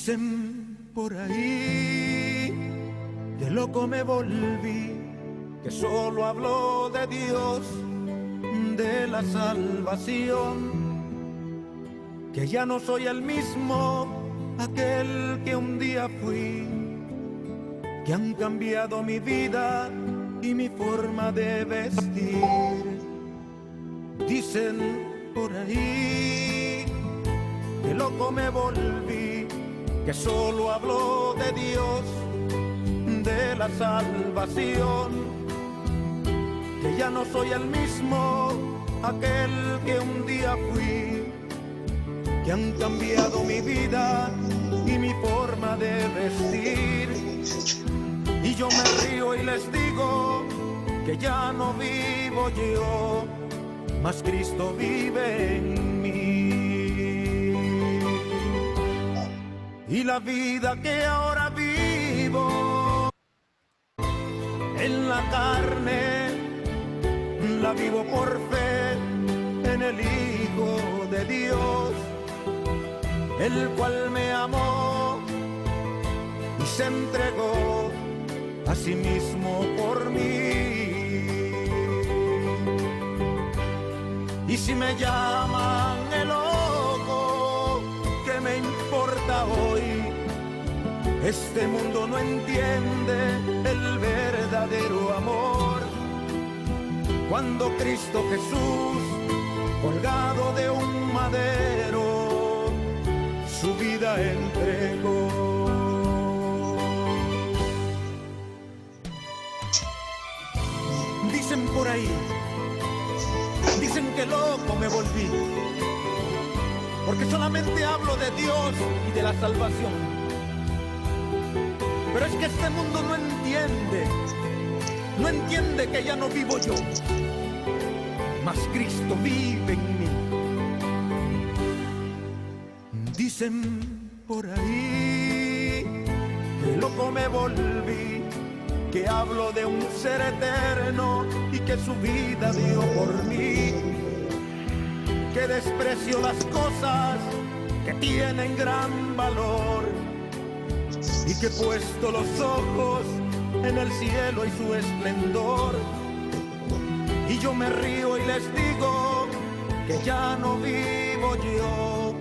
Dicen por ahí que loco me volví, que solo hablo de Dios, de la salvación, que ya no soy el mismo, aquel que un día fui, que han cambiado mi vida y mi forma de vestir. Dicen por ahí que loco me volví, que solo hablo de Dios, de la salvación, que ya no soy el mismo, aquel que un día fui, que han cambiado mi vida y mi forma de vestir. Y yo me río y les digo que ya no vivo yo, mas Cristo vive en mí. Y la vida que ahora vivo en la carne, la vivo por fe en el Hijo de Dios, el cual me amó y se entregó a sí mismo por mí. Y si me llaman el loco, ¿qué me importa hoy? Este mundo no entiende el verdadero amor. Cuando Cristo Jesús, colgado de un madero, su vida entregó. Dicen por ahí, dicen que loco me volví, porque solamente hablo de Dios y de la salvación. Pero es que este mundo no entiende que ya no vivo yo, mas Cristo vive en mí. Dicen por ahí que loco me volví, que hablo de un ser eterno y que su vida dio por mí, que desprecio las cosas que tienen gran valor y que he puesto los ojos en el cielo y su esplendor. Y yo me río y les digo que ya no vivo yo,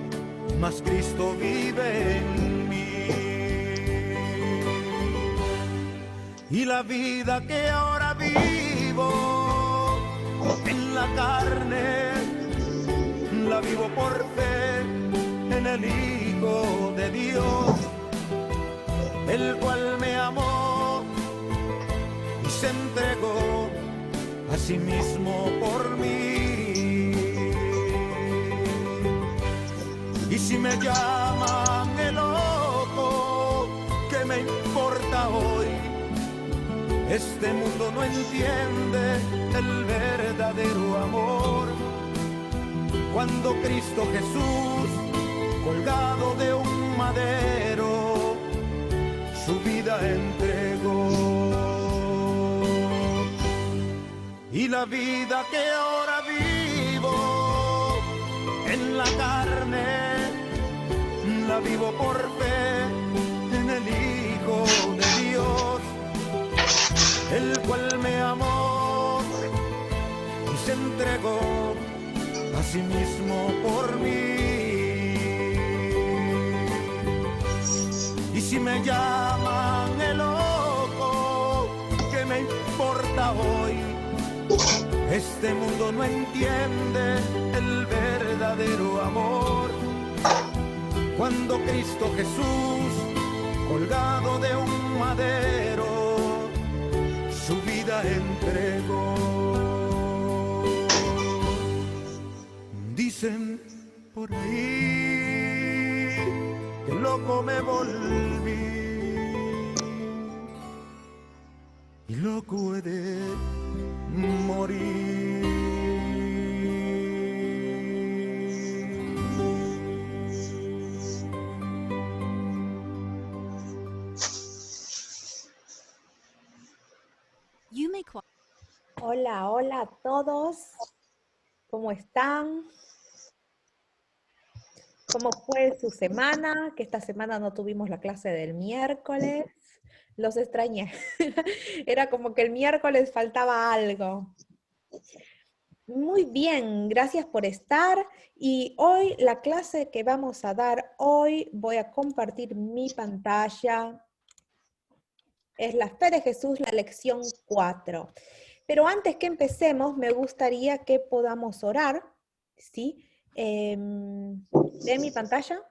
mas Cristo vive en mí. Y la vida que ahora vivo en la carne, la vivo por fe en el Hijo de Dios, el cual me amó y se entregó a sí mismo por mí. Y si me llaman el loco, ¿qué me importa hoy? Este mundo no entiende el verdadero amor. Cuando Cristo Jesús, colgado de un madero, su vida entregó. Y la vida que ahora vivo en la carne, la vivo por fe en el Hijo de Dios, el cual me amó y se entregó a sí mismo por mí. Y si me llaman el loco, ¿qué me importa hoy? Este mundo no entiende el verdadero amor. Cuando Cristo Jesús, colgado de un madero, su vida entregó. Dicen por ahí que loco me volví y loco he de morir. Hola, hola a todos. ¿Cómo están? cómo fue su semana, que esta semana no tuvimos la clase del miércoles. Los extrañé. Era como que el miércoles faltaba algo. Muy bien, gracias por estar. Y hoy la clase que vamos a dar, hoy voy a compartir mi pantalla. Es la fe de Jesús, la lección 4. Pero antes que empecemos, me gustaría que podamos orar, ¿sí? ¿Ve mi pantalla?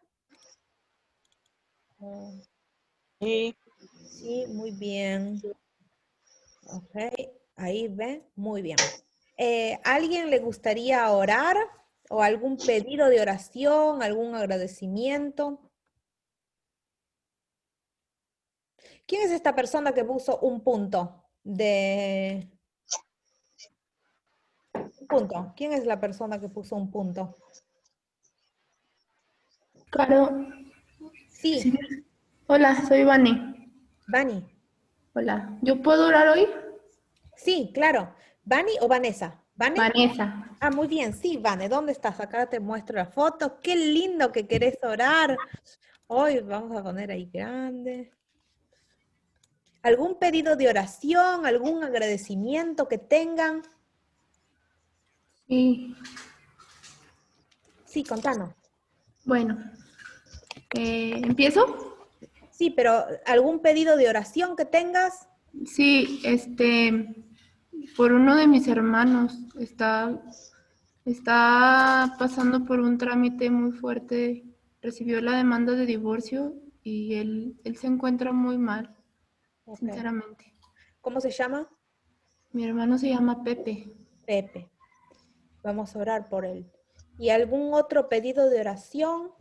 Sí. Sí, muy bien. Ok, ahí ve, muy bien. ¿Alguien le gustaría orar o algún pedido de oración, algún agradecimiento? ¿Quién es esta persona que puso un punto de... Un punto? ¿Quién es la persona que puso un punto? Caro, Sí, sí. Hola, soy Vane. Vani. Hola, ¿yo puedo orar hoy? Sí, claro. ¿Vani o Vanessa? ¿Vane? Vanessa. Ah, muy bien, sí, Vane. ¿Dónde estás? Acá te muestro la foto. Qué lindo que querés orar. Hoy vamos a poner ahí grande. ¿Algún pedido de oración, algún agradecimiento que tengan? Sí, Sí, contanos. bueno, ¿empiezo? Sí, pero ¿algún pedido de oración que tengas? Sí, por uno de mis hermanos, está pasando por un trámite muy fuerte, recibió la demanda de divorcio y él se encuentra muy mal, Ok. sinceramente. ¿Cómo se llama? Mi hermano se llama Pepe. Pepe. Vamos a orar por él. ¿Y algún otro pedido de oración?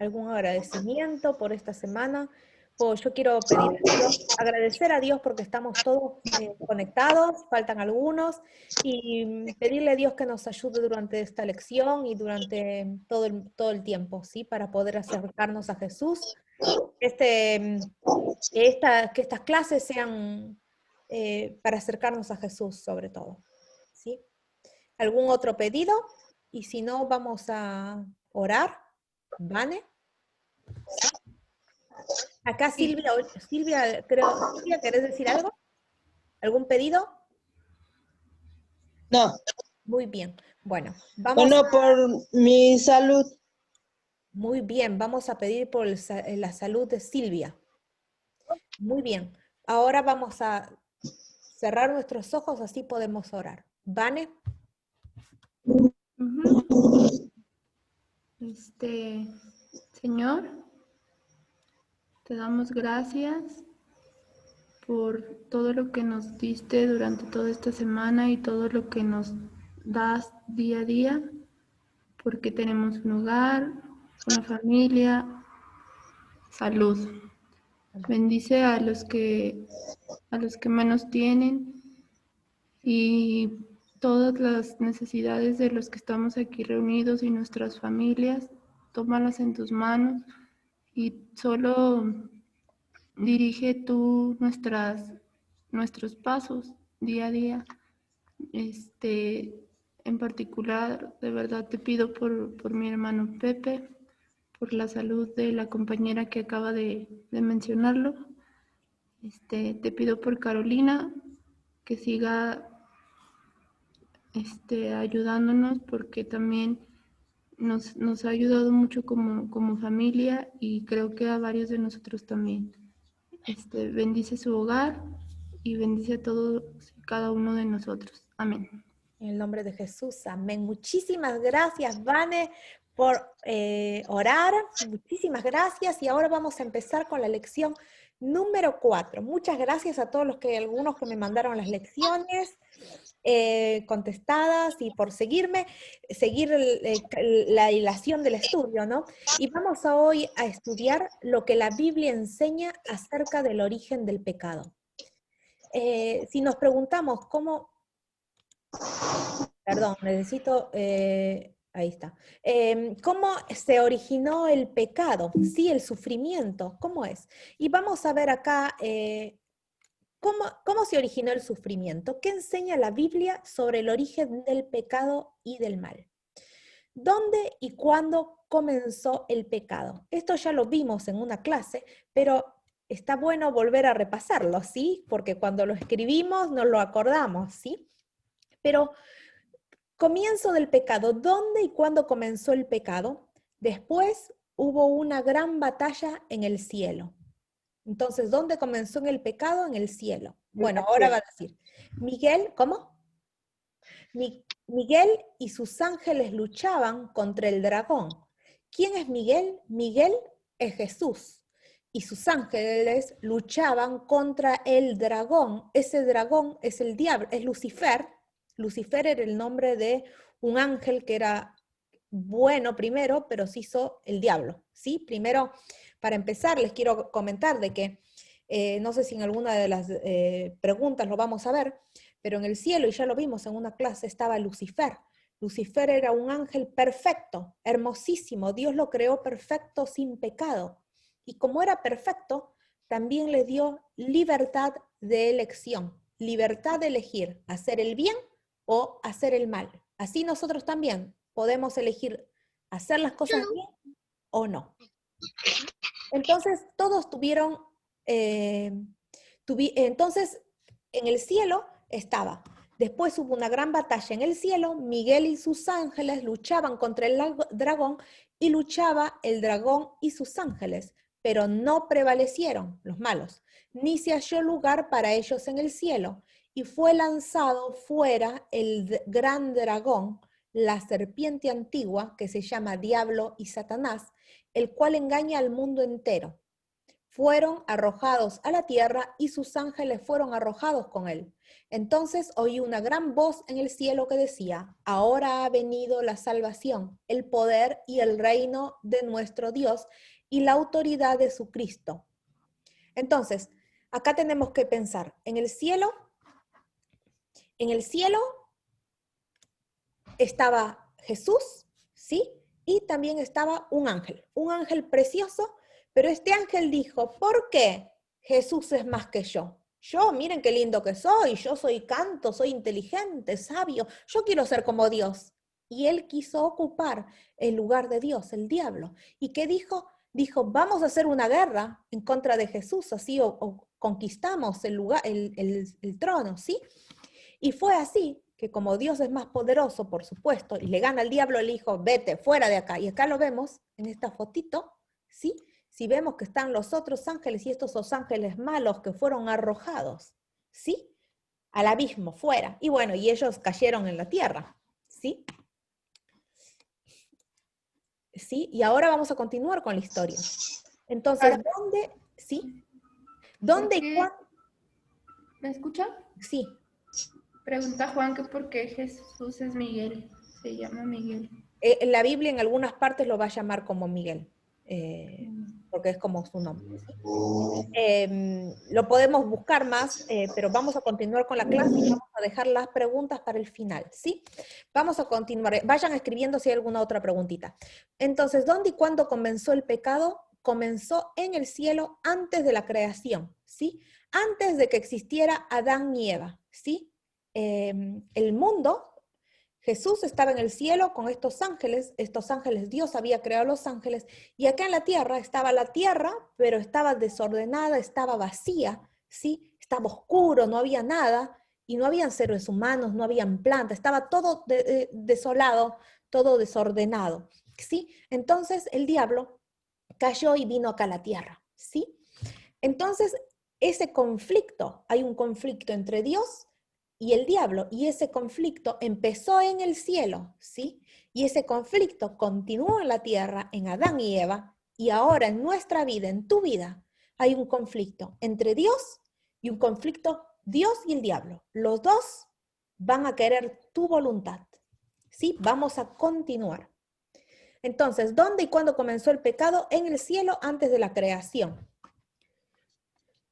¿Algún agradecimiento por esta semana? Pues yo quiero pedir a Dios, agradecer a Dios porque estamos todos conectados, faltan algunos, y pedirle a Dios que nos ayude durante esta lección y durante todo el tiempo, ¿sí? Para poder acercarnos a Jesús. Que estas clases sean para acercarnos a Jesús sobre todo, ¿sí? ¿Algún otro pedido? Y si no, vamos a orar. ¿Vane? Acá Sí. Silvia, creo, Silvia, ¿querés decir algo? ¿Algún pedido? No, Muy bien. Bueno, bueno, por mi salud. muy bien, vamos a pedir por la salud de Silvia. Muy bien. Ahora vamos a cerrar nuestros ojos, así podemos orar. ¿Vane? Ujú. Señor, te damos gracias por todo lo que nos diste durante toda esta semana y todo lo que nos das día a día, porque tenemos un hogar, una familia, salud. Bendice a los que menos tienen y todas las necesidades de los que estamos aquí reunidos y nuestras familias, tómalas en tus manos y solo dirige tú nuestros pasos día a día. En particular, de verdad te pido por mi hermano Pepe, por la salud de la compañera que acaba de mencionarlo. Te pido por Carolina, que siga ayudándonos, porque también nos ha ayudado mucho como familia y creo que a varios de nosotros también. Bendice su hogar y bendice a todos y cada uno de nosotros. Amén. En el nombre de Jesús, amén. Muchísimas gracias, Vane, por orar. Muchísimas gracias. Y ahora vamos a empezar con la lección número 4. Muchas gracias a todos algunos que me mandaron las lecciones contestadas y por seguir la hilación del estudio, ¿no? Y vamos hoy a estudiar lo que la Biblia enseña acerca del origen del pecado. Si nos preguntamos perdón, necesito, ahí está. ¿Cómo se originó el pecado? Sí, el sufrimiento, ¿cómo es? Y vamos a ver acá cómo se originó el sufrimiento. ¿Qué enseña la Biblia sobre el origen del pecado y del mal? ¿Dónde y cuándo comenzó el pecado? Esto ya lo vimos en una clase, pero está bueno volver a repasarlo, ¿sí? Porque cuando lo escribimos nos lo acordamos, ¿sí? Pero comienzo del pecado. ¿Dónde y cuándo comenzó el pecado? Después hubo una gran batalla en el cielo. Entonces, ¿dónde comenzó en el pecado? En el cielo. Bueno, ahora va a decir, Miguel, ¿cómo? Miguel y sus ángeles luchaban contra el dragón. ¿Quién es Miguel? Miguel es Jesús. Y sus ángeles luchaban contra el dragón. Ese dragón es el diablo, es Lucifer. Lucifer era el nombre de un ángel que era bueno primero, pero se hizo el diablo. ¿Sí? Primero, para empezar, les quiero comentar de que, no sé si en alguna de las preguntas lo vamos a ver, pero en el cielo, y ya lo vimos en una clase, estaba Lucifer. Lucifer era un ángel perfecto, hermosísimo. Dios lo creó perfecto, sin pecado. Y como era perfecto, también le dio libertad de elección, libertad de elegir hacer el bien o hacer el mal. Así nosotros también podemos elegir hacer las cosas bien o no. Entonces, todos tuvieron, entonces, en el cielo estaba. Después hubo una gran batalla en el cielo, Miguel y sus ángeles luchaban contra el dragón y luchaba el dragón y sus ángeles, pero no prevalecieron los malos, ni se halló lugar para ellos en el cielo, y fue lanzado fuera el gran dragón, la serpiente antigua, que se llama Diablo y Satanás, el cual engaña al mundo entero. Fueron arrojados a la tierra y sus ángeles fueron arrojados con él. Entonces oí una gran voz en el cielo que decía, ahora ha venido la salvación, el poder y el reino de nuestro Dios y la autoridad de su Cristo. Entonces, acá tenemos que pensar, en el cielo estaba Jesús, ¿sí? Y también estaba un ángel precioso, pero este ángel dijo, ¿por qué Jesús es más que yo? Yo, miren qué lindo que soy, yo soy canto, soy inteligente, sabio, yo quiero ser como Dios. Y él quiso ocupar el lugar de Dios, el diablo. ¿Y qué dijo? Dijo, vamos a hacer una guerra en contra de Jesús, así o conquistamos el lugar, el trono, ¿sí? Y fue así que como Dios es más poderoso, por supuesto, y le gana al diablo, le dijo, vete, fuera de acá. Y acá lo vemos en esta fotito, ¿sí? Si vemos que están los otros ángeles y estos son ángeles malos que fueron arrojados, ¿sí? Al abismo, fuera. Y bueno, y ellos cayeron en la tierra, ¿sí? ¿Sí? Y ahora vamos a continuar con la historia. Entonces, ¿dónde? ¿Sí? ¿Dónde y cuándo? ¿Me escucha? Sí. Pregunta Juan que por qué Jesús es Miguel, se llama Miguel. En la Biblia en algunas partes lo va a llamar como Miguel, porque es como su nombre. ¿Sí? Lo podemos buscar más, pero vamos a continuar con la clase y vamos a dejar las preguntas para el final, ¿sí? Vamos a continuar. Vayan escribiendo si hay alguna otra preguntita. Entonces, ¿dónde y cuándo comenzó el pecado? Comenzó en el cielo antes de la creación, ¿sí? Antes de que existiera Adán y Eva, ¿sí? El mundo, Jesús estaba en el cielo con estos ángeles, Dios había creado los ángeles, y acá en la tierra estaba la tierra, pero estaba desordenada, estaba vacía, ¿sí? Estaba oscuro, no había nada, y no habían seres humanos, no habían plantas, estaba todo desolado, todo desordenado, ¿sí? Entonces el diablo cayó y vino acá a la tierra, ¿sí? Entonces ese conflicto, hay un conflicto entre Dios y el diablo, y ese conflicto empezó en el cielo, ¿sí? Y ese conflicto continuó en la tierra, en Adán y Eva, y ahora en nuestra vida, en tu vida, hay un conflicto entre Dios y un conflicto Dios y el diablo. Los dos van a querer tu voluntad, ¿sí? Vamos a continuar. Entonces, ¿dónde y cuándo comenzó el pecado? En el cielo antes de la creación.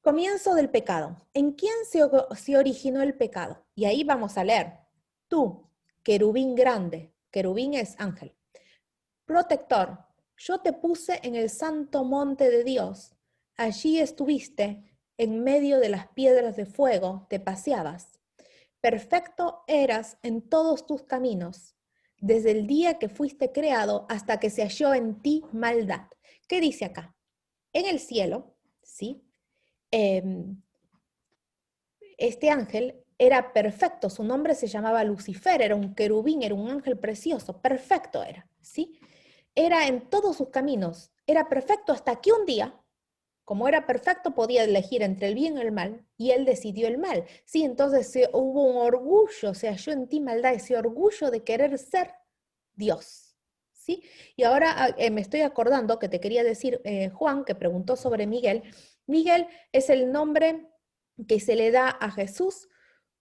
Comienzo del pecado. ¿En quién se originó el pecado? Y ahí vamos a leer. Tú, querubín grande, querubín es ángel, protector, yo te puse en el santo monte de Dios. Allí estuviste, en medio de las piedras de fuego, te paseabas. Perfecto eras en todos tus caminos. desde el día que fuiste creado hasta que se halló en ti maldad. ¿Qué dice acá? En el cielo, ¿sí? Este ángel era perfecto, su nombre se llamaba Lucifer, era un querubín, era un ángel precioso, perfecto era, ¿sí? Era en todos sus caminos, era perfecto hasta que un día, como era perfecto, podía elegir entre el bien y el mal, y él decidió el mal, ¿sí? Entonces hubo un orgullo, se halló en ti maldad, ese orgullo de querer ser Dios, ¿sí? Y ahora me estoy acordando que te quería decir, Juan, que preguntó sobre Miguel. Miguel es el nombre que se le da a Jesús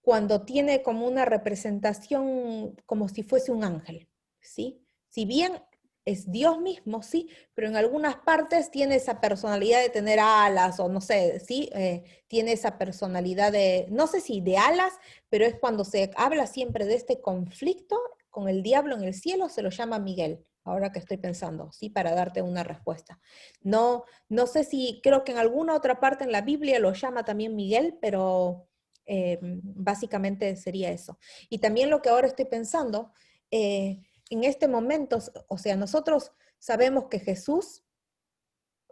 cuando tiene como una representación como si fuese un ángel, ¿sí? Si bien es Dios mismo, sí, pero en algunas partes tiene esa personalidad de tener alas o no sé, sí, tiene esa personalidad de, no sé si de alas, pero es cuando se habla siempre de este conflicto con el diablo en el cielo, se lo llama Miguel, ahora que estoy pensando, sí, para darte una respuesta. No, no sé si, creo que en alguna otra parte en la Biblia lo llama también Miguel, pero básicamente sería eso. Y también lo que ahora estoy pensando, en este momento, o sea, nosotros sabemos que Jesús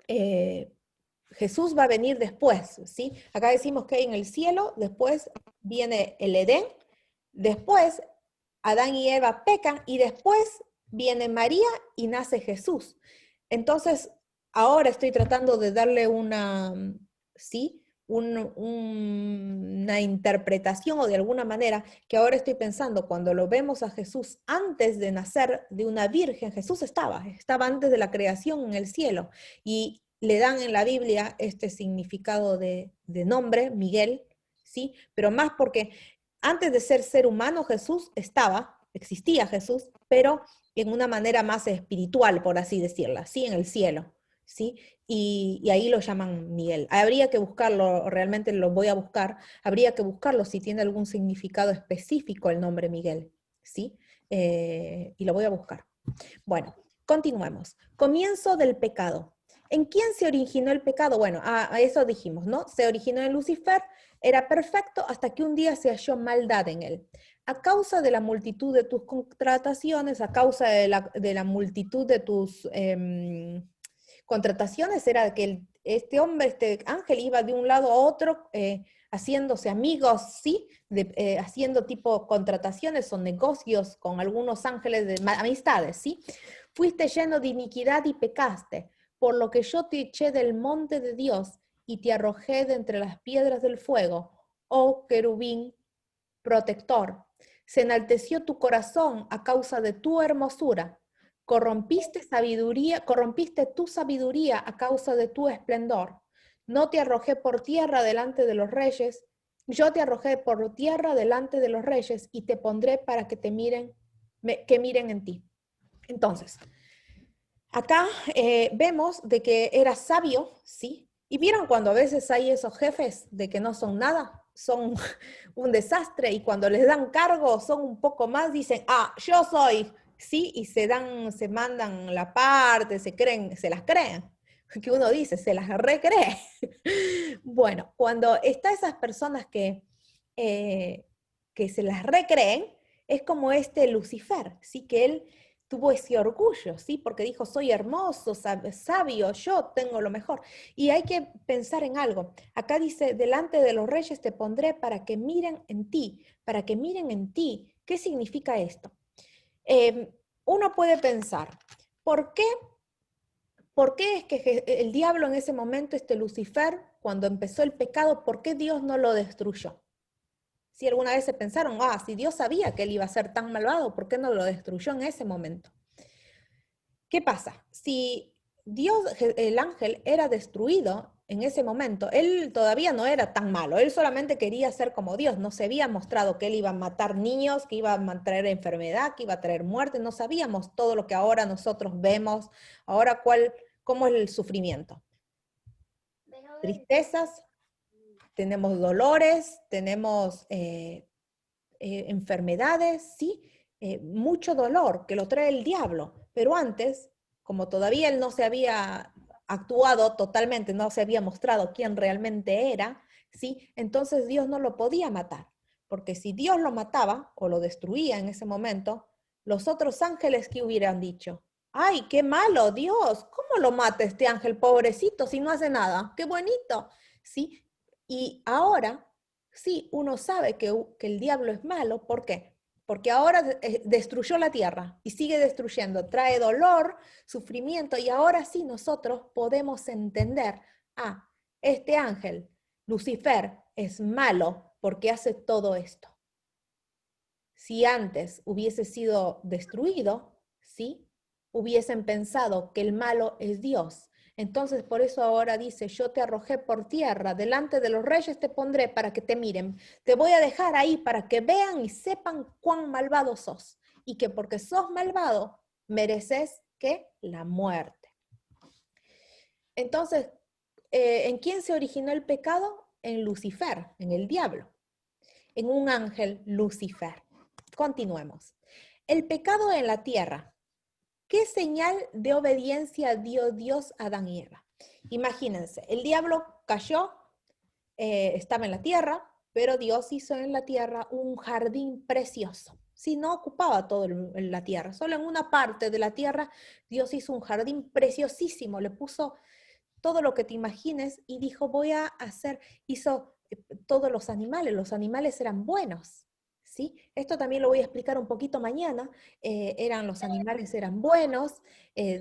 va a venir después, ¿sí? Acá decimos que en el cielo, después viene el Edén, después Adán y Eva pecan y después viene María y nace Jesús. Entonces, ahora estoy tratando de darle una, ¿sí? Una interpretación o de alguna manera que ahora estoy pensando, cuando lo vemos a Jesús antes de nacer de una virgen, Jesús estaba antes de la creación en el cielo y le dan en la Biblia este significado de nombre, Miguel, ¿sí? Pero más porque antes de ser humano Jesús existía Jesús, pero en una manera más espiritual, por así decirla, ¿sí? En el cielo, ¿sí? Y ahí lo llaman Miguel. Habría que buscarlo, realmente lo voy a buscar, habría que buscarlo si tiene algún significado específico el nombre Miguel, ¿sí? Y lo voy a buscar. Bueno, continuemos. Comienzo del pecado. ¿En quién se originó el pecado? Bueno, a eso dijimos, ¿no? Se originó en Lucifer, era perfecto hasta que un día se halló maldad en él. A causa de la multitud de tus contrataciones, a causa de la multitud de tus contrataciones, era que este hombre, este ángel iba de un lado a otro haciéndose amigos, ¿sí? Haciendo tipo contrataciones o negocios con algunos ángeles de amistades, ¿sí? Fuiste lleno de iniquidad y pecaste, por lo que yo te eché del monte de Dios y te arrojé de entre las piedras del fuego, oh querubín protector. Se enalteció tu corazón a causa de tu hermosura. Corrompiste tu sabiduría a causa de tu esplendor. No te arrojé por tierra delante de los reyes, yo te arrojé por tierra delante de los reyes y te pondré para que que miren en ti. Entonces, acá vemos de que era sabio, ¿sí? Y vieron cuando a veces hay esos jefes de que no son nada, son un desastre y cuando les dan cargo son un poco más, dicen, yo soy, ¿sí? Y se mandan la parte, se las creen, que uno dice, se las recree. Bueno, cuando están esas personas que se las recreen, es como este Lucifer, ¿sí? Que él tuvo ese orgullo, ¿sí? Porque dijo, soy hermoso, sabio, yo tengo lo mejor. Y hay que pensar en algo. Acá dice, delante de los reyes te pondré para que miren en ti, para que miren en ti. ¿Qué significa esto? Uno puede pensar, ¿por qué es que el diablo en ese momento, Lucifer, cuando empezó el pecado, por qué Dios no lo destruyó? Si alguna vez se pensaron, si Dios sabía que él iba a ser tan malvado, ¿por qué no lo destruyó en ese momento? ¿Qué pasa? Si el ángel era destruido en ese momento, él todavía no era tan malo, él solamente quería ser como Dios, no se había mostrado que él iba a matar niños, que iba a traer enfermedad, que iba a traer muerte, no sabíamos todo lo que ahora nosotros vemos, ahora cómo es el sufrimiento. Tristezas, tenemos dolores, tenemos enfermedades, ¿sí? Mucho dolor que lo trae el diablo, pero antes, como todavía él no se había actuado totalmente, no se había mostrado quién realmente era, ¿sí? Entonces Dios no lo podía matar, porque si Dios lo mataba o lo destruía en ese momento, Los otros ángeles, ¿qué hubieran dicho? ¡Ay, qué malo, Dios! ¿Cómo lo mata este ángel, pobrecito, si no hace nada? ¡Qué bonito! ¿Sí? Y ahora, sí, uno sabe que el diablo es malo. ¿Por qué? Porque ahora destruyó la tierra y sigue destruyendo. Trae dolor, sufrimiento, y ahora sí nosotros podemos entender, este ángel, Lucifer, es malo porque hace todo esto. Si antes hubiese sido destruido, ¿sí? Hubiesen pensado que el malo es Dios. Entonces, por eso ahora dice, yo te arrojé por tierra, delante de los reyes te pondré para que te miren. Te voy a dejar ahí para que vean y sepan cuán malvado sos. Y que porque sos malvado, mereces, ¿qué? La muerte. Entonces, ¿en quién se originó el pecado? En Lucifer, en el diablo. En un ángel, Lucifer. Continuemos. El pecado en la tierra. ¿Qué señal de obediencia dio Dios a Adán y Eva? Imagínense, el diablo cayó, estaba en la tierra, pero Dios hizo en la tierra un jardín precioso. Si no ocupaba toda la tierra, solo en una parte de la tierra Dios hizo un jardín preciosísimo, le puso todo lo que te imagines y dijo, voy a hacer, hizo todos los animales eran buenos, ¿sí? Esto también lo voy a explicar un poquito mañana. Los animales eran buenos,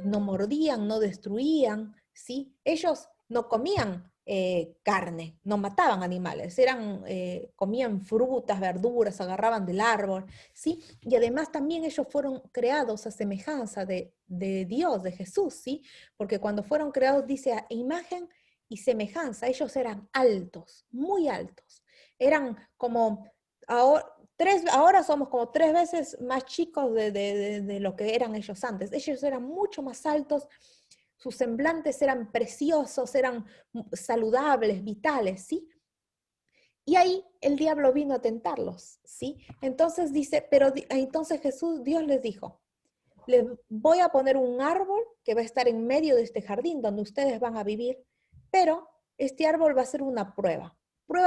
no mordían, no destruían, ¿sí? Ellos no comían carne, no mataban animales, comían frutas, verduras, agarraban del árbol, ¿sí? Y además también ellos fueron creados a semejanza de Dios, de Jesús, ¿sí? Porque cuando fueron creados dice a imagen y semejanza, ellos eran altos, muy altos, eran como, ahora somos como 3 veces más chicos de lo que eran ellos antes. Ellos eran mucho más altos, sus semblantes eran preciosos, eran saludables, vitales, ¿sí? Y ahí el diablo vino a tentarlos, ¿sí? Entonces dice, entonces Dios les dijo, les voy a poner un árbol que va a estar en medio de este jardín donde ustedes van a vivir, pero este árbol va a ser una prueba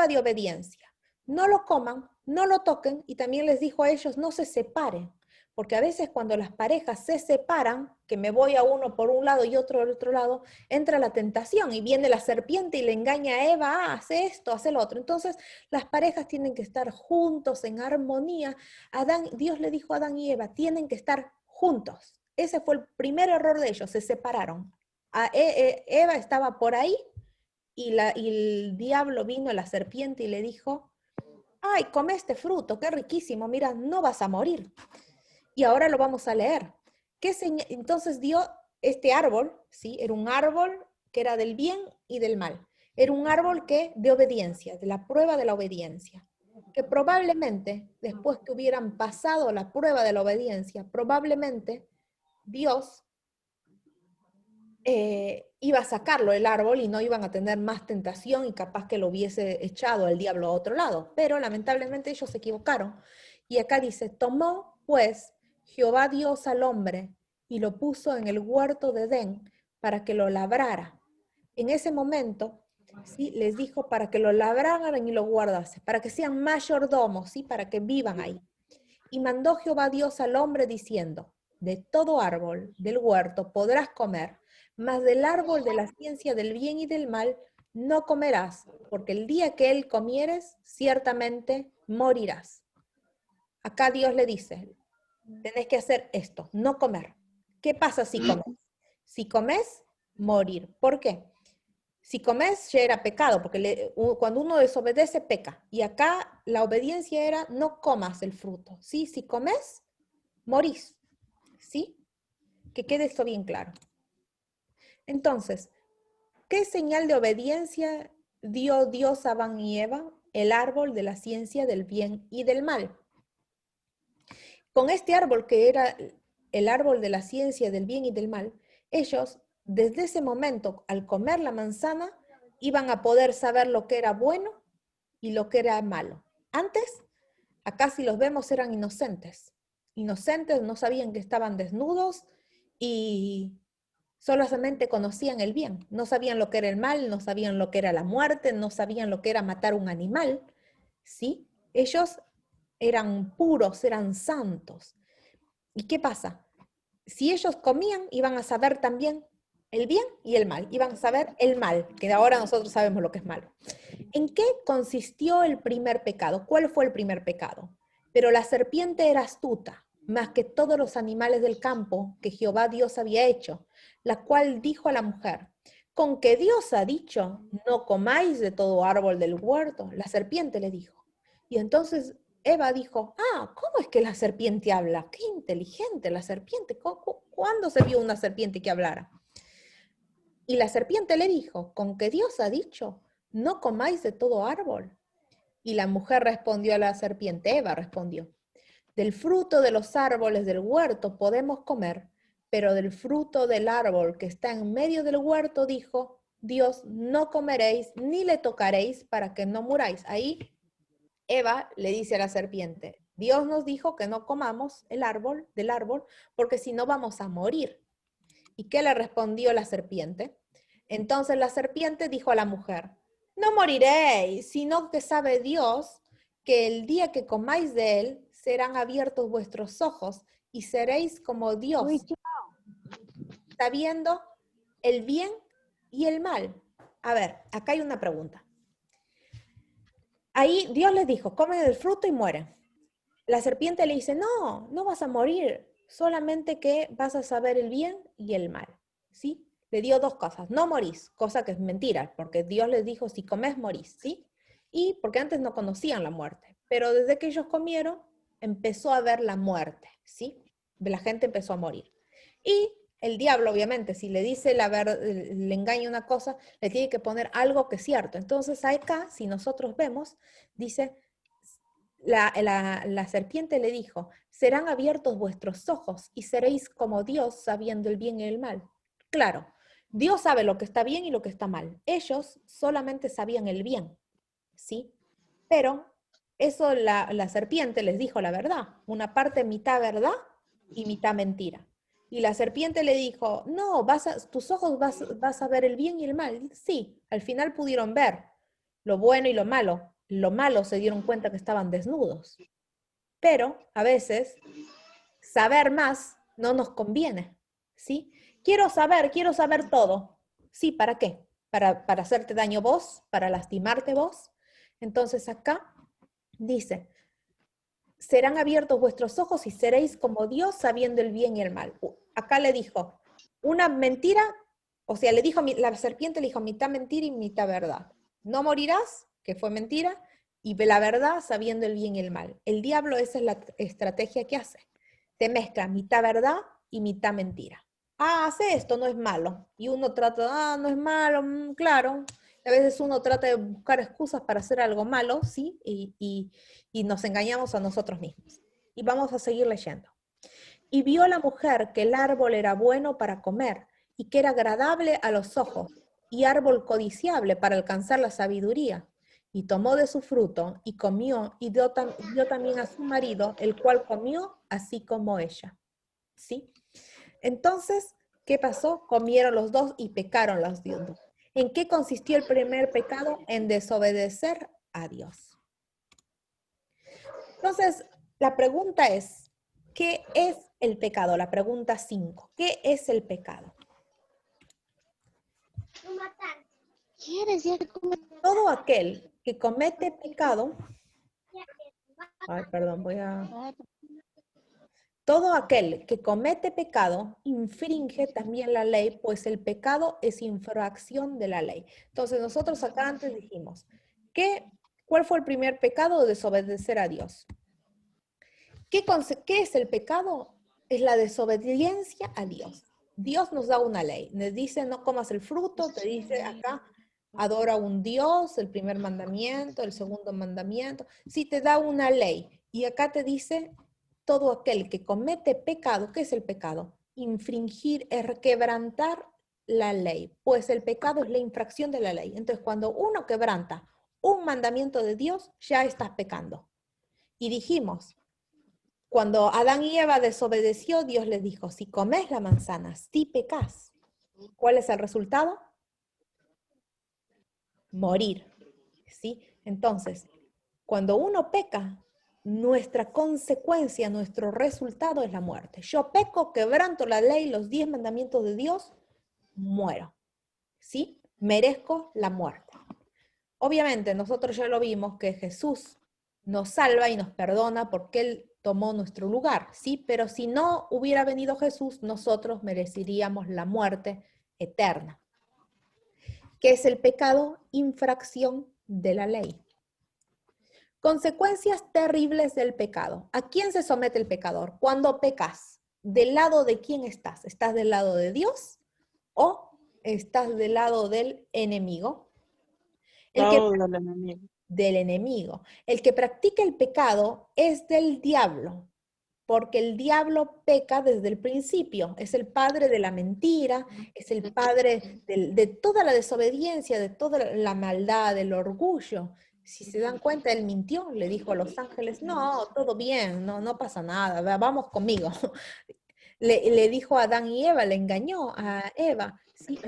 de obediencia. No lo coman, no lo toquen, y también les dijo a ellos, no se separen, porque a veces cuando las parejas se separan, que me voy a uno por un lado y otro al otro lado, entra la tentación y viene la serpiente y le engaña a Eva, hace esto, hace lo otro. Entonces las parejas tienen que estar juntos, en armonía. Dios le dijo a Adán y Eva, tienen que estar juntos. Ese fue el primer error de ellos, se separaron. Eva estaba por ahí y el diablo vino, la serpiente, y le dijo, ay, come este fruto, qué riquísimo, mira, no vas a morir. Y ahora lo vamos a leer. Entonces dio este árbol, ¿sí? Era un árbol que era del bien y del mal. Era un árbol de obediencia, de la prueba de la obediencia. Que probablemente, después que hubieran pasado la prueba de la obediencia, probablemente Dios iba a sacarlo el árbol y no iban a tener más tentación y capaz que lo hubiese echado el diablo a otro lado. Pero lamentablemente ellos se equivocaron. Y acá dice, tomó pues Jehová Dios al hombre y lo puso en el huerto de Edén para que lo labrara. En ese momento, ¿sí? Les dijo para que lo labraran y lo guardase, para que sean mayordomos, ¿sí? Para que vivan ahí. Y mandó Jehová Dios al hombre diciendo, de todo árbol del huerto podrás comer, mas del árbol de la ciencia del bien y del mal no comerás, porque el día que él comieres, ciertamente morirás. Acá Dios le dice, tenés que hacer esto, no comer. ¿Qué pasa si comes? Si comes, morir. ¿Por qué? Si comes ya era pecado, porque cuando uno desobedece, peca. Y acá la obediencia era, no comas el fruto. ¿Sí? Si comes, morís. ¿Sí? Que quede esto bien claro. Entonces, ¿qué señal de obediencia dio Dios a Adán y Eva? El árbol de la ciencia del bien y del mal. Con este árbol que era el árbol de la ciencia del bien y del mal, ellos, desde ese momento, al comer la manzana, iban a poder saber lo que era bueno y lo que era malo. Antes, acá si los vemos eran inocentes. Inocentes, no sabían que estaban desnudos y solamente conocían el bien. No sabían lo que era el mal, no sabían lo que era la muerte, no sabían lo que era matar un animal. ¿Sí? Ellos eran puros, eran santos. ¿Y qué pasa? Si ellos comían, iban a saber también el bien y el mal. Iban a saber el mal, que ahora nosotros sabemos lo que es malo. ¿En qué consistió el primer pecado? ¿Cuál fue el primer pecado? Pero la serpiente era astuta, más que todos los animales del campo que Jehová Dios había hecho, la cual dijo a la mujer, con que Dios ha dicho, no comáis de todo árbol del huerto. La serpiente le dijo. Y entonces Eva dijo, ¿cómo es que la serpiente habla? Qué inteligente la serpiente. ¿Cuándo se vio una serpiente que hablara? Y la serpiente le dijo, con que Dios ha dicho, no comáis de todo árbol. Y la mujer respondió a la serpiente, Eva respondió, del fruto de los árboles del huerto podemos comer, pero del fruto del árbol que está en medio del huerto, dijo, Dios, no comeréis ni le tocaréis para que no muráis. Ahí Eva le dice a la serpiente, Dios nos dijo que no comamos del árbol, porque si no vamos a morir. ¿Y qué le respondió la serpiente? Entonces la serpiente dijo a la mujer, no moriréis, sino que sabe Dios que el día que comáis de él serán abiertos vuestros ojos y seréis como Dios, sabiendo el bien y el mal. A ver, acá hay una pregunta. Ahí Dios les dijo, comen del fruto y mueren. La serpiente le dice, no, no vas a morir, solamente que vas a saber el bien y el mal, ¿sí? Le dio dos cosas, no morís, cosa que es mentira, porque Dios les dijo, si comes, morís, ¿sí? Y porque antes no conocían la muerte, pero desde que ellos comieron, empezó a ver la muerte, ¿sí? La gente empezó a morir. Y el diablo, obviamente, si le dice le engaña una cosa, le tiene que poner algo que es cierto. Entonces acá, si nosotros vemos, dice, la serpiente le dijo, serán abiertos vuestros ojos y seréis como Dios sabiendo el bien y el mal. Claro, Dios sabe lo que está bien y lo que está mal. Ellos solamente sabían el bien, ¿sí? Pero eso la serpiente les dijo la verdad, una parte mitad verdad y mitad mentira. Y la serpiente le dijo, no, tus ojos vas a ver el bien y el mal. Sí, al final pudieron ver lo bueno y lo malo. Lo malo se dieron cuenta que estaban desnudos. Pero a veces saber más no nos conviene, ¿sí? Quiero saber todo. Sí, ¿para qué? Para hacerte daño vos, para lastimarte vos. Entonces acá dice, serán abiertos vuestros ojos y seréis como Dios sabiendo el bien y el mal. Acá le dijo una mentira, o sea, la serpiente le dijo mitad mentira y mitad verdad. No morirás, que fue mentira, y la verdad sabiendo el bien y el mal. El diablo, esa es la estrategia que hace. Te mezcla mitad verdad y mitad mentira. Hace esto, no es malo. Y uno trata, no es malo, claro. A veces uno trata de buscar excusas para hacer algo malo, ¿sí? Y nos engañamos a nosotros mismos. Y vamos a seguir leyendo. Y vio la mujer que el árbol era bueno para comer y que era agradable a los ojos y árbol codiciable para alcanzar la sabiduría. Y tomó de su fruto y comió y dio también a su marido, el cual comió así como ella. ¿Sí? Entonces, ¿qué pasó? Comieron los dos y pecaron los dos. ¿En qué consistió el primer pecado? En desobedecer a Dios. Entonces, la pregunta es, ¿qué es el pecado? La pregunta 5. ¿Qué es el pecado? Todo aquel que comete pecado, todo aquel que comete pecado infringe también la ley, pues el pecado es infracción de la ley. Entonces nosotros acá antes dijimos, ¿cuál fue el primer pecado? Desobedecer a Dios. ¿Qué es el pecado? Es la desobediencia a Dios. Dios nos da una ley, nos dice no comas el fruto, te dice acá adora a un Dios, el primer mandamiento, el segundo mandamiento. Sí, te da una ley y acá te dice todo aquel que comete pecado. ¿Qué es el pecado? Infringir, es quebrantar la ley, pues el pecado es la infracción de la ley. Entonces cuando uno quebranta un mandamiento de Dios, ya estás pecando. Y dijimos, cuando Adán y Eva desobedeció, Dios les dijo, si comes la manzana, sí pecás. ¿Cuál es el resultado? Morir. ¿Sí? Entonces, cuando uno peca, nuestra consecuencia, nuestro resultado es la muerte. Yo peco, quebranto la ley, los 10 mandamientos de Dios, muero. ¿Sí? Merezco la muerte. Obviamente, nosotros ya lo vimos que Jesús nos salva y nos perdona porque Él tomó nuestro lugar, ¿sí? Pero si no hubiera venido Jesús, nosotros mereceríamos la muerte eterna. ¿Qué es el pecado? Infracción de la ley. Consecuencias terribles del pecado. ¿A quién se somete el pecador? Cuando pecas, ¿del lado de quién estás? ¿Estás del lado de Dios o estás del lado del enemigo? Del enemigo. El que practica el pecado es del diablo, porque el diablo peca desde el principio. Es el padre de la mentira, es el padre de toda la desobediencia, de toda la maldad, del orgullo. Si se dan cuenta, él mintió, le dijo a los ángeles, no, todo bien, no pasa nada, vamos conmigo. Le dijo a Adán y Eva, le engañó a Eva. ¿Sí?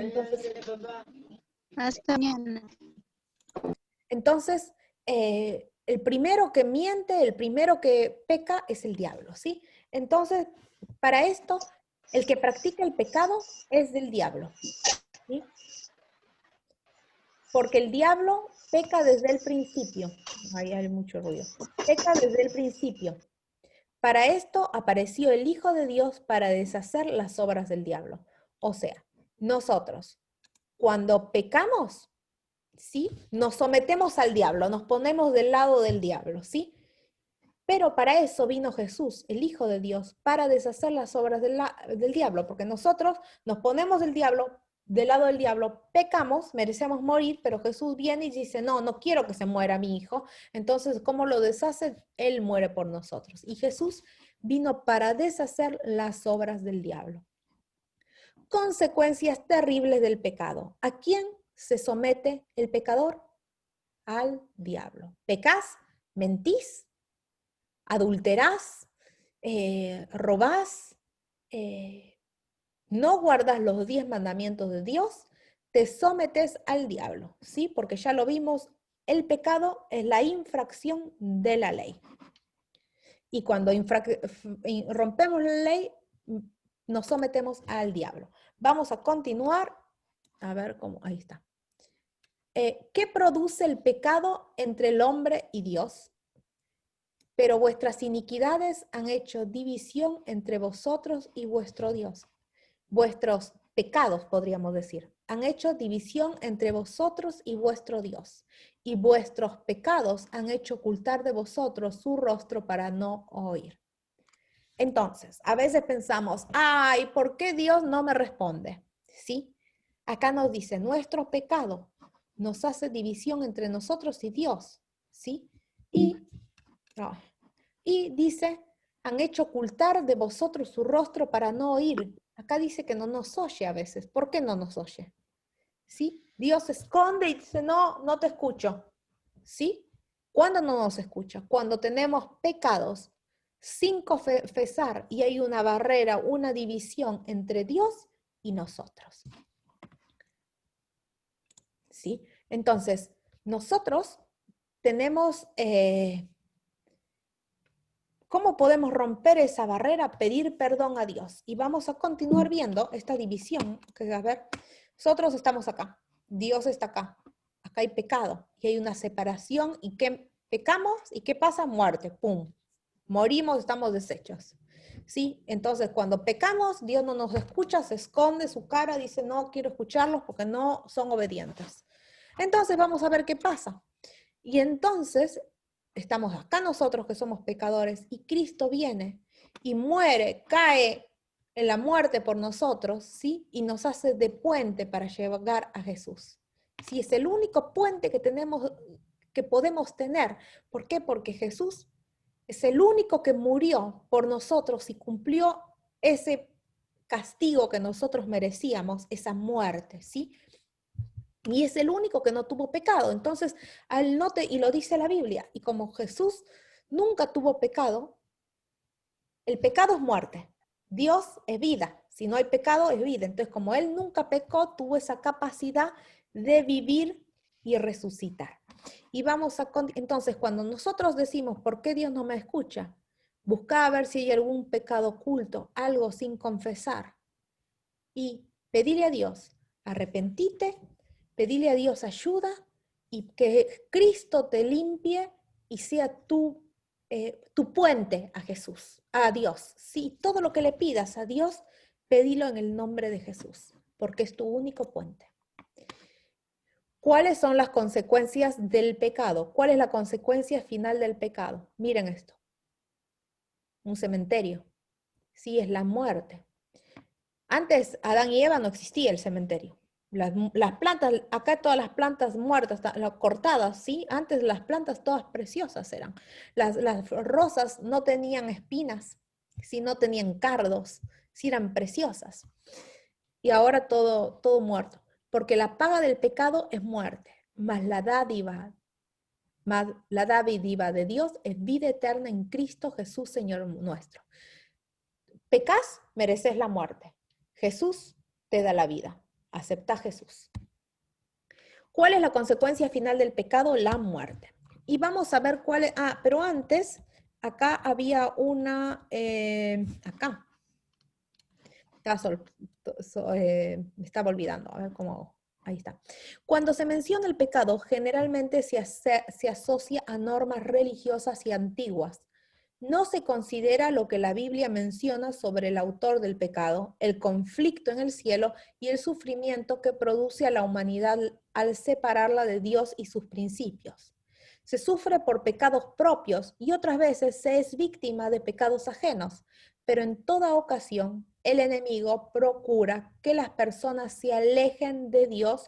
Entonces, el primero que miente, el primero que peca es el diablo, ¿sí? Entonces, para esto, el que practica el pecado es del diablo, ¿sí? Porque el diablo peca desde el principio. Ahí hay mucho ruido. Peca desde el principio. Para esto apareció el Hijo de Dios para deshacer las obras del diablo. O sea, nosotros, cuando pecamos, ¿sí? Nos sometemos al diablo, nos ponemos del lado del diablo, ¿sí? Pero para eso vino Jesús, el Hijo de Dios, para deshacer las obras del diablo, porque nosotros nos ponemos del lado del diablo, pecamos, merecemos morir, pero Jesús viene y dice, no quiero que se muera mi hijo. Entonces, ¿cómo lo deshace? Él muere por nosotros. Y Jesús vino para deshacer las obras del diablo. Consecuencias terribles del pecado. ¿A quién se somete el pecador? Al diablo. ¿Pecás? ¿Mentís? ¿Adulterás? ¿Robás? ¿No guardas los 10 mandamientos de Dios? Te sometes al diablo, ¿sí? Porque ya lo vimos, el pecado es la infracción de la ley. Y cuando rompemos la ley, nos sometemos al diablo. Vamos a continuar. A ver cómo, ahí está. ¿Qué produce el pecado entre el hombre y Dios? Pero vuestras iniquidades han hecho división entre vosotros y vuestro Dios. Vuestros pecados, podríamos decir, han hecho división entre vosotros y vuestro Dios. Y vuestros pecados han hecho ocultar de vosotros su rostro para no oír. Entonces, a veces pensamos, ay, ¿por qué Dios no me responde? ¿Sí? Acá nos dice, nuestro pecado nos hace división entre nosotros y Dios, ¿sí? Y dice, han hecho ocultar de vosotros su rostro para no oír. Acá dice que no nos oye a veces. ¿Por qué no nos oye? ¿Sí? Dios se esconde y dice, no te escucho. ¿Sí? ¿Cuándo no nos escucha? Cuando tenemos pecados sin confesar y hay una barrera, una división entre Dios y nosotros. ¿Sí? Entonces, nosotros tenemos, ¿cómo podemos romper esa barrera? Pedir perdón a Dios. Y vamos a continuar viendo esta división, que a ver, nosotros estamos acá, Dios está acá, acá hay pecado, y hay una separación, y ¿qué pecamos? ¿Y qué pasa? Muerte, pum, morimos, estamos deshechos. ¿Sí? Entonces, cuando pecamos, Dios no nos escucha, se esconde su cara, dice, no quiero escucharlos porque no son obedientes. Entonces, vamos a ver qué pasa. Y entonces, estamos acá nosotros que somos pecadores y Cristo viene y muere, cae en la muerte por nosotros, ¿sí? Y nos hace de puente para llegar a Jesús. ¿Sí? Es el único puente que tenemos, que podemos tener. ¿Por qué? Porque Jesús es el único que murió por nosotros y cumplió ese castigo que nosotros merecíamos, esa muerte, ¿sí? Y es el único que no tuvo pecado. Entonces, y lo dice la Biblia, y como Jesús nunca tuvo pecado, el pecado es muerte. Dios es vida. Si no hay pecado, es vida. Entonces, como Él nunca pecó, tuvo esa capacidad de vivir y resucitar. Y vamos a, entonces, cuando nosotros decimos, ¿por qué Dios no me escucha? Busca a ver si hay algún pecado oculto, algo sin confesar. Y pedirle a Dios, arrepentite, pedirle a Dios ayuda y que Cristo te limpie y sea tu puente a Jesús, a Dios. Sí, todo lo que le pidas a Dios, pedilo en el nombre de Jesús, porque es tu único puente. ¿Cuáles son las consecuencias del pecado? ¿Cuál es la consecuencia final del pecado? Miren esto. Un cementerio. Sí, es la muerte. Antes, Adán y Eva no existía el cementerio. Las plantas, acá todas las plantas muertas, cortadas, ¿sí? Antes las plantas todas preciosas eran. Las rosas no tenían espinas, ¿sí? No tenían cardos, sí eran preciosas. Y ahora todo muerto. Porque la paga del pecado es muerte, mas la dádiva de Dios es vida eterna en Cristo Jesús, Señor nuestro. Pecas, mereces la muerte. Jesús te da la vida. Acepta a Jesús. ¿Cuál es la consecuencia final del pecado? La muerte. Y vamos a ver cuál es. Pero antes, acá había una. Acá. Me estaba olvidando. A ver cómo. Ahí está. Cuando se menciona el pecado, generalmente se asocia a normas religiosas y antiguas. No se considera lo que la Biblia menciona sobre el autor del pecado, el conflicto en el cielo y el sufrimiento que produce a la humanidad al separarla de Dios y sus principios. Se sufre por pecados propios y otras veces se es víctima de pecados ajenos, pero en toda ocasión el enemigo procura que las personas se alejen de Dios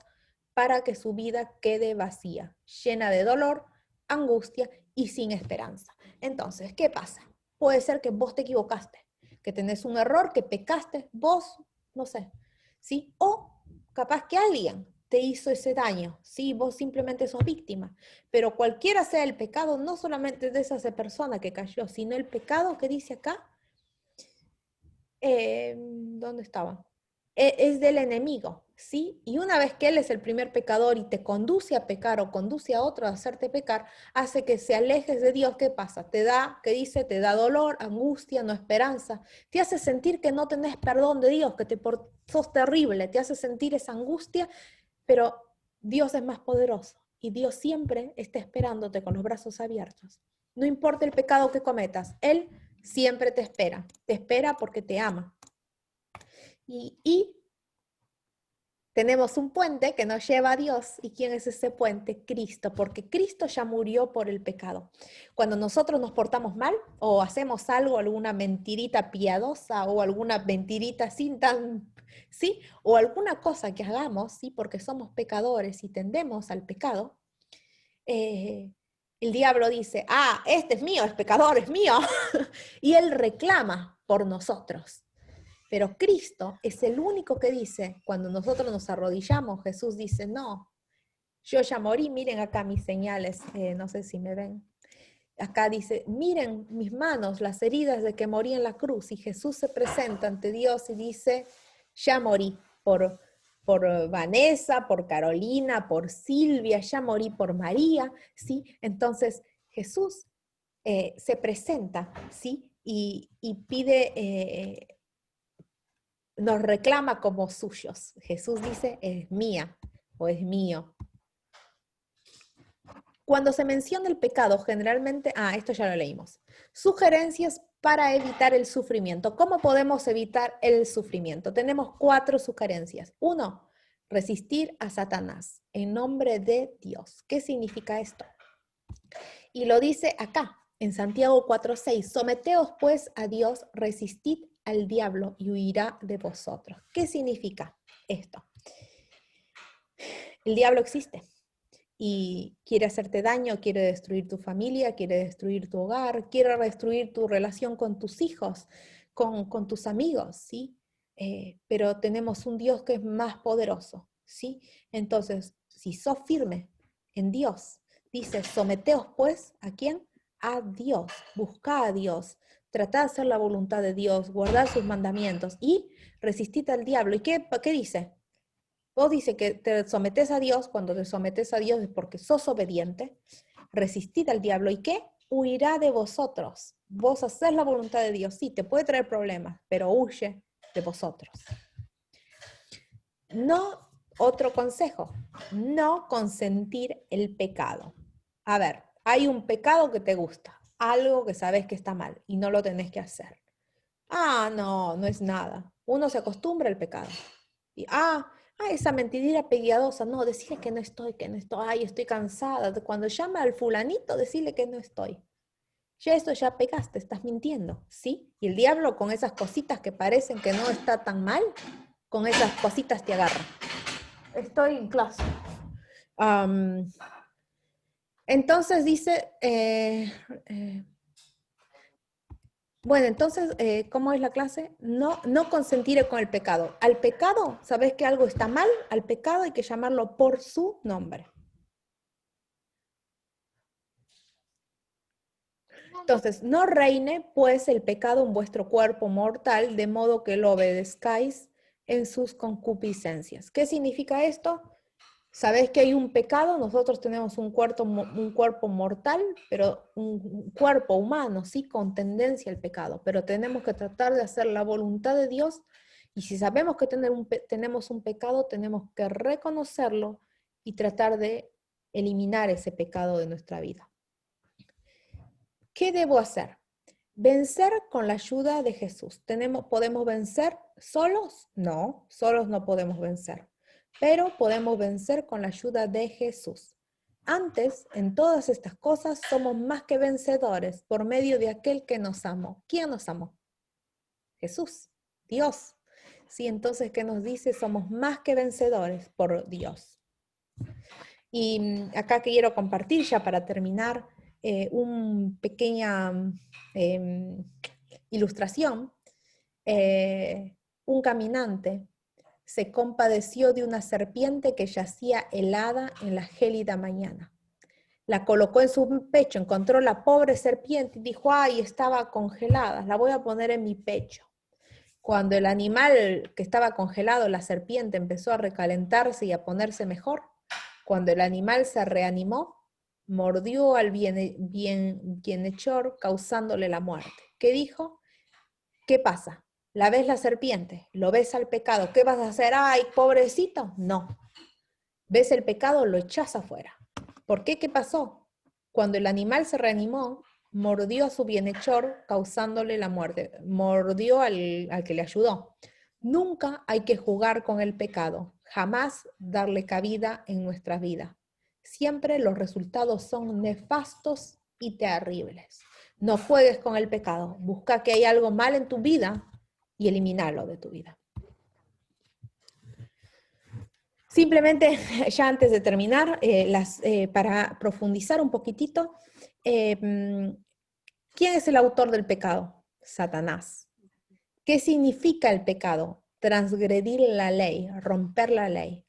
para que su vida quede vacía, llena de dolor, angustia y sin esperanza. Entonces, ¿qué pasa? Puede ser que vos te equivocaste, que tenés un error, que pecaste, vos, no sé, ¿sí? O capaz que alguien te hizo ese daño, ¿sí? Vos simplemente sos víctima. Pero cualquiera sea el pecado, no solamente de esa persona que cayó, sino el pecado que dice acá, ¿dónde estaba? Es del enemigo, ¿sí? Y una vez que él es el primer pecador y te conduce a pecar o conduce a otro a hacerte pecar, hace que se alejes de Dios. ¿Qué pasa? Te da dolor, angustia, no esperanza. Te hace sentir que no tenés perdón de Dios, que sos terrible. Te hace sentir esa angustia, pero Dios es más poderoso y Dios siempre está esperándote con los brazos abiertos. No importa el pecado que cometas, Él siempre te espera porque te ama. Y tenemos un puente que nos lleva a Dios. ¿Y quién es ese puente? Cristo, porque Cristo ya murió por el pecado. Cuando nosotros nos portamos mal o hacemos algo, alguna mentirita piadosa o alguna mentirita ¿sí? O alguna cosa que hagamos, ¿sí? Porque somos pecadores y tendemos al pecado, el diablo dice, este es mío, es pecador, es mío. Y él reclama por nosotros. Pero Cristo es el único que dice, cuando nosotros nos arrodillamos, Jesús dice, no, yo ya morí, miren acá mis señales, no sé si me ven. Acá dice, miren mis manos, las heridas de que morí en la cruz. Y Jesús se presenta ante Dios y dice, ya morí por Vanessa, por Carolina, por Silvia, ya morí por María, ¿sí? Entonces Jesús se presenta, ¿sí? Y pide... nos reclama como suyos. Jesús dice, es mía o es mío. Cuando se menciona el pecado, generalmente, esto ya lo leímos. Sugerencias para evitar el sufrimiento. ¿Cómo podemos evitar el sufrimiento? Tenemos 4 sugerencias. 1, resistir a Satanás en nombre de Dios. ¿Qué significa esto? Y lo dice acá, en Santiago 4:6. Someteos pues a Dios, resistid al diablo y huirá de vosotros. ¿Qué significa esto? El diablo existe y quiere hacerte daño, quiere destruir tu familia, quiere destruir tu hogar, quiere destruir tu relación con tus hijos, con tus amigos, ¿sí? Pero tenemos un Dios que es más poderoso, ¿sí? Entonces, si sos firme en Dios, dice, someteos pues, ¿a quién? A Dios, busca a Dios, tratá de hacer la voluntad de Dios, guardar sus mandamientos y resistid al diablo. ¿Y qué dice? Vos dice que te sometés a Dios, cuando te sometés a Dios es porque sos obediente, resistid al diablo, ¿y qué? Huirá de vosotros. Vos hacés la voluntad de Dios, sí, te puede traer problemas, pero huye de vosotros. No, otro consejo, no consentir el pecado. A ver, hay un pecado que te gusta, algo que sabes que está mal y no lo tenés que hacer. Ah, no, no es nada. Uno se acostumbra al pecado. Y, esa mentidera piadosa, no, decirle que no estoy, ay, estoy cansada. Cuando llama al fulanito, decirle que no estoy. Ya eso ya pecaste, estás mintiendo, ¿sí? Y el diablo con esas cositas que parecen que no está tan mal, con esas cositas te agarra. Estoy en clase. Entonces dice, bueno, entonces, ¿cómo es la clase? No, no consentir con el pecado. Al pecado, ¿sabes que algo está mal? Al pecado hay que llamarlo por su nombre. Entonces, no reine pues el pecado en vuestro cuerpo mortal, de modo que lo obedezcáis en sus concupiscencias. ¿Qué significa esto? Sabés que hay un pecado, nosotros tenemos un cuerpo mortal, pero un cuerpo humano, sí, con tendencia al pecado, pero tenemos que tratar de hacer la voluntad de Dios, y si sabemos que tenemos un pecado, tenemos que reconocerlo y tratar de eliminar ese pecado de nuestra vida. ¿Qué debo hacer? Vencer con la ayuda de Jesús. ¿Podemos vencer solos? No, solos no podemos vencer, pero podemos vencer con la ayuda de Jesús. Antes, en todas estas cosas, somos más que vencedores por medio de aquel que nos amó. ¿Quién nos amó? Jesús, Dios. Sí, entonces, ¿qué nos dice? Somos más que vencedores por Dios. Y acá quiero compartir ya para terminar una pequeña ilustración. Un caminante se compadeció de una serpiente que yacía helada en la gélida mañana. La colocó en su pecho, encontró la pobre serpiente y dijo, ay, estaba congelada, la voy a poner en mi pecho. Cuando el animal que estaba congelado, la serpiente, empezó a recalentarse y a ponerse mejor, cuando el animal se reanimó, mordió al bienhechor, causándole la muerte. ¿Qué dijo? ¿Qué pasa? ¿La ves la serpiente? ¿Lo ves al pecado? ¿Qué vas a hacer? ¡Ay, pobrecito! No. ¿Ves el pecado? Lo echás afuera. ¿Por qué? ¿Qué pasó? Cuando el animal se reanimó, mordió a su bienhechor, causándole la muerte. Mordió al que le ayudó. Nunca hay que jugar con el pecado. Jamás darle cabida en nuestras vidas. Siempre los resultados son nefastos y terribles. No juegues con el pecado. Busca que hay algo mal en tu vida y elimínalo de tu vida. Simplemente, ya antes de terminar, para profundizar un poquitito, ¿quién es el autor del pecado? Satanás. ¿Qué significa el pecado? Transgredir la ley, romper la ley.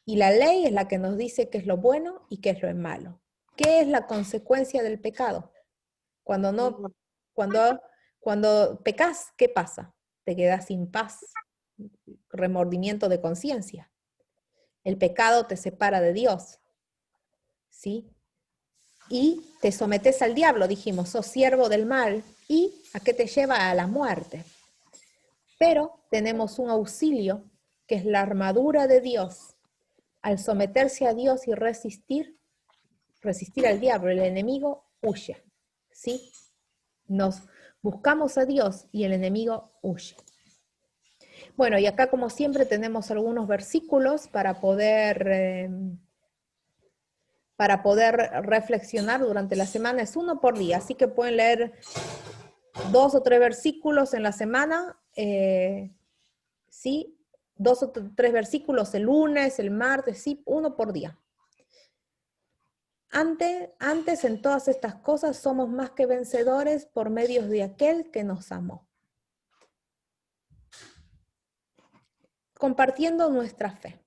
Y la ley es la que nos dice qué es lo bueno y qué es lo malo. ¿Qué es la consecuencia del pecado? Cuando pecas, ¿qué pasa? Te quedas sin paz, remordimiento de conciencia. El pecado te separa de Dios, ¿sí? Y te sometes al diablo, dijimos, sos siervo del mal. ¿Y a qué te lleva? A la muerte. Pero tenemos un auxilio, que es la armadura de Dios. Al someterse a Dios y resistir al diablo, el enemigo huye, ¿sí? Nos buscamos a Dios y el enemigo huye. Bueno, y acá como siempre tenemos algunos versículos para poder reflexionar durante la semana. Es uno por día, así que pueden leer 2 o 3 versículos en la semana, ¿sí? 2 o 3 versículos el lunes, el martes, sí, uno por día. Antes en todas estas cosas somos más que vencedores por medio de aquel que nos amó. Compartiendo nuestra fe.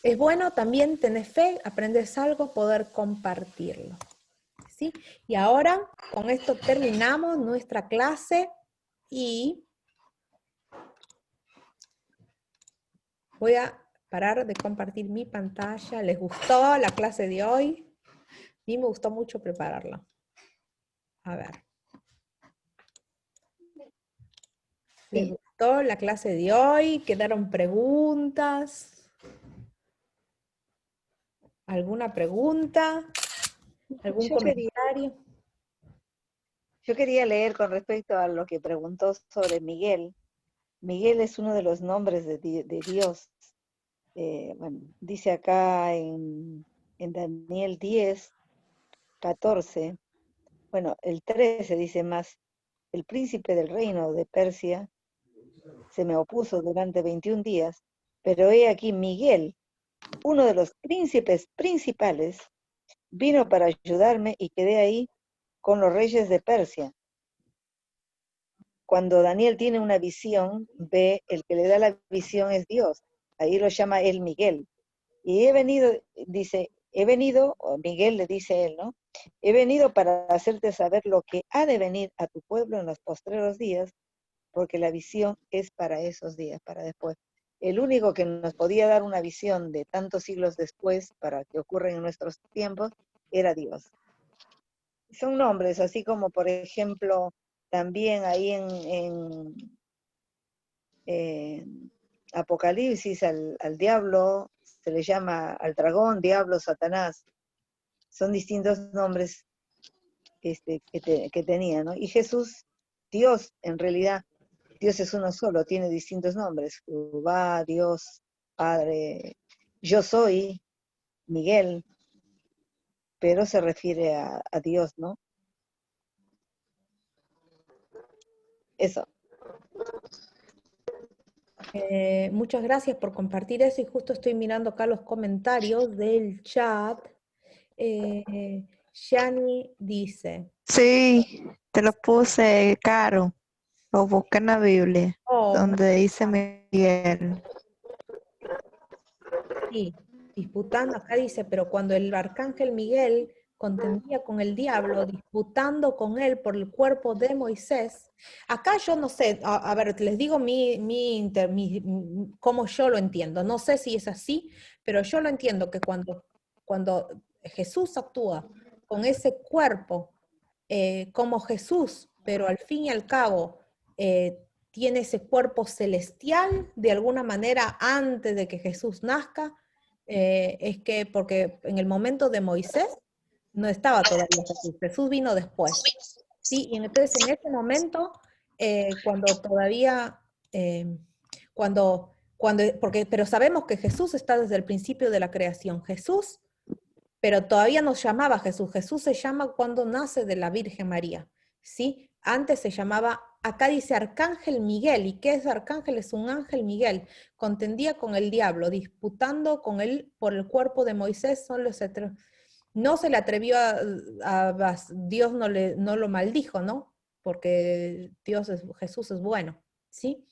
Es bueno también tener fe, aprendes algo, poder compartirlo. ¿Sí? Y ahora con esto terminamos nuestra clase y Voy a parar de compartir mi pantalla. ¿Les gustó la clase de hoy? A mí me gustó mucho prepararla. A ver. ¿Les Sí. gustó la clase de hoy? ¿Quedaron preguntas? ¿Alguna pregunta? ¿Algún Yo quería, comentario? yo quería leer con respecto a lo que preguntó sobre Miguel. Miguel es uno de los nombres de Dios. Bueno, dice acá en Daniel 10, 14, bueno, el 13 dice más, el príncipe del reino de Persia se me opuso durante 21 días, pero he aquí Miguel, uno de los príncipes principales, vino para ayudarme y quedé ahí con los reyes de Persia. Cuando Daniel tiene una visión, ve, el que le da la visión es Dios. Ahí lo llama él Miguel. Y he venido, dice, he venido, o Miguel le dice a él, ¿no? He venido para hacerte saber lo que ha de venir a tu pueblo en los postreros días, porque la visión es para esos días, para después. El único que nos podía dar una visión de tantos siglos después, para que ocurra en nuestros tiempos, era Dios. Son nombres, así como, por ejemplo, también ahí en Apocalipsis al diablo se le llama al dragón, diablo, Satanás. Son distintos nombres que tenía, ¿no? Y Jesús, Dios, en realidad, Dios es uno solo, tiene distintos nombres. Jehová, Dios, Padre, yo soy, Miguel, pero se refiere a Dios, ¿no? Eso. Muchas gracias por compartir eso y justo estoy mirando acá los comentarios del chat. Yani dice, Sí, te lo puse, Caro. Lo busqué en la Biblia, oh, donde dice Miguel. sí, disputando, acá dice, pero cuando el arcángel Miguel contendía con el diablo, disputando con él por el cuerpo de Moisés, acá yo no sé, a ver, les digo cómo yo lo entiendo, no sé si es así, pero yo lo entiendo que cuando Jesús actúa con ese cuerpo como Jesús, pero al fin y al cabo tiene ese cuerpo celestial de alguna manera antes de que Jesús nazca, es que porque en el momento de Moisés no estaba todavía Jesús, Jesús vino después, ¿sí? Y entonces en ese momento, cuando todavía, pero sabemos que Jesús está desde el principio de la creación, Jesús, pero todavía no llamaba Jesús, Jesús se llama cuando nace de la Virgen María, ¿sí? Antes se llamaba, acá dice Arcángel Miguel, ¿y qué es Arcángel? Es un ángel Miguel, contendía con el diablo, disputando con él por el cuerpo de Moisés, no se le atrevió Dios no lo maldijo, ¿no? Porque Jesús es bueno, ¿sí?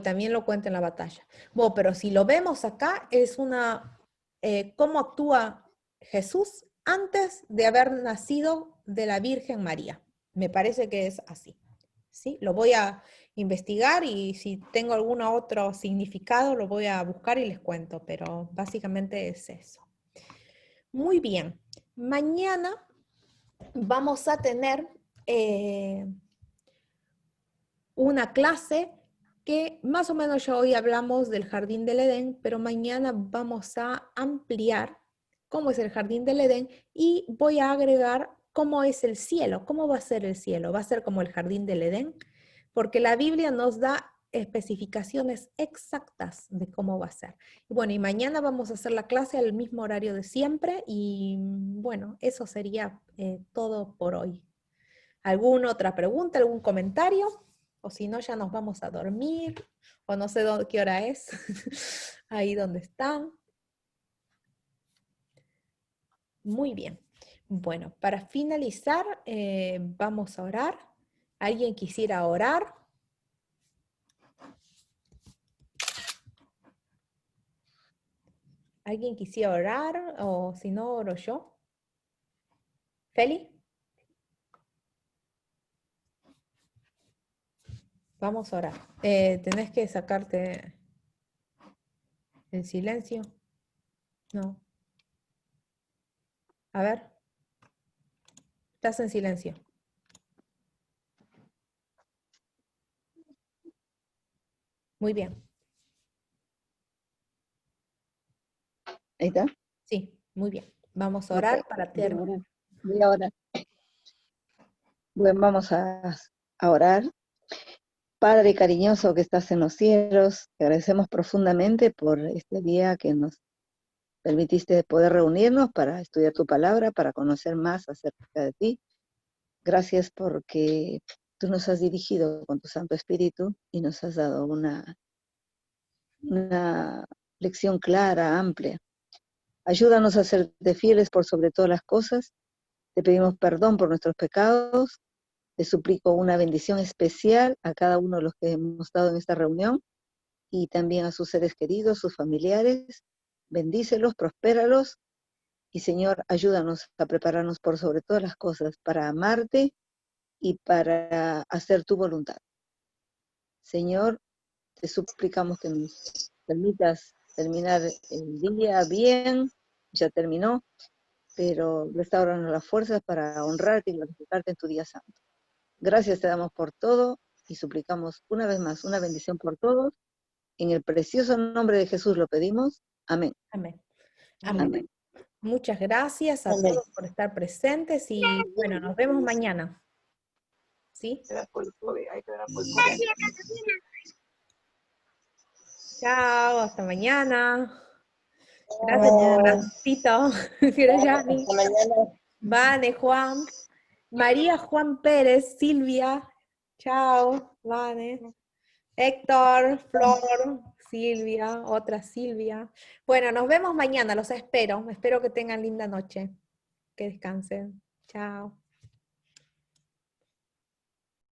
También lo cuenta en la batalla. Pero si lo vemos acá, es cómo actúa Jesús antes de haber nacido de la Virgen María. Me parece que es así. ¿Sí? Lo voy a investigar y si tengo algún otro significado lo voy a buscar y les cuento, pero básicamente es eso. Muy bien. Mañana vamos a tener una clase que más o menos ya hoy hablamos del Jardín del Edén, pero mañana vamos a ampliar cómo es el Jardín del Edén y voy a agregar cómo es el cielo, cómo va a ser el cielo. ¿Va a ser como el Jardín del Edén? Porque la Biblia nos da especificaciones exactas de cómo va a ser. Y bueno, y mañana vamos a hacer la clase al mismo horario de siempre y bueno, eso sería todo por hoy. ¿Alguna otra pregunta, algún comentario? O si no, ya nos vamos a dormir, o no sé qué hora es, ahí donde están. Muy bien. Bueno, para finalizar, vamos a orar. ¿Alguien quisiera orar? ¿Alguien quisiera orar? O si no, oro yo. ¿Feli? Vamos a orar. Tenés que sacarte ¿En silencio? No. A ver. Estás en silencio. Muy bien. Ahí está. Sí, muy bien. Vamos a Ok, orar para voy a terminar. orar. Voy a orar. Bueno, vamos a orar. Padre cariñoso que estás en los cielos, te agradecemos profundamente por este día que nos permitiste poder reunirnos para estudiar tu palabra, para conocer más acerca de ti. Gracias porque tú nos has dirigido con tu Santo Espíritu y nos has dado una lección clara, amplia. Ayúdanos a serte fieles por sobre todas las cosas. Te pedimos perdón por nuestros pecados. Te suplico una bendición especial a cada uno de los que hemos estado en esta reunión y también a sus seres queridos, sus familiares. Bendícelos, prospéralos y Señor, ayúdanos a prepararnos por sobre todas las cosas para amarte y para hacer tu voluntad. Señor, te suplicamos que nos permitas terminar el día bien, ya terminó, pero restauranos las fuerzas para honrarte y glorificarte en tu día santo. Gracias te damos por todo y suplicamos una vez más una bendición por todos. En el precioso nombre de Jesús lo pedimos. Amén. Amén. Amén. Amén. Muchas gracias a Amén. todos por estar presentes y bueno, nos vemos mañana. ¿Sí? Chao, hasta mañana. Gracias por corazoncito. Firayani, Hasta mañana. Vane, Juan, María Juan Pérez, Silvia. Chao, Vane. Héctor, Flor, Silvia, otra Silvia. Bueno, nos vemos mañana, los espero. Espero que tengan linda noche. Que descansen. Chao.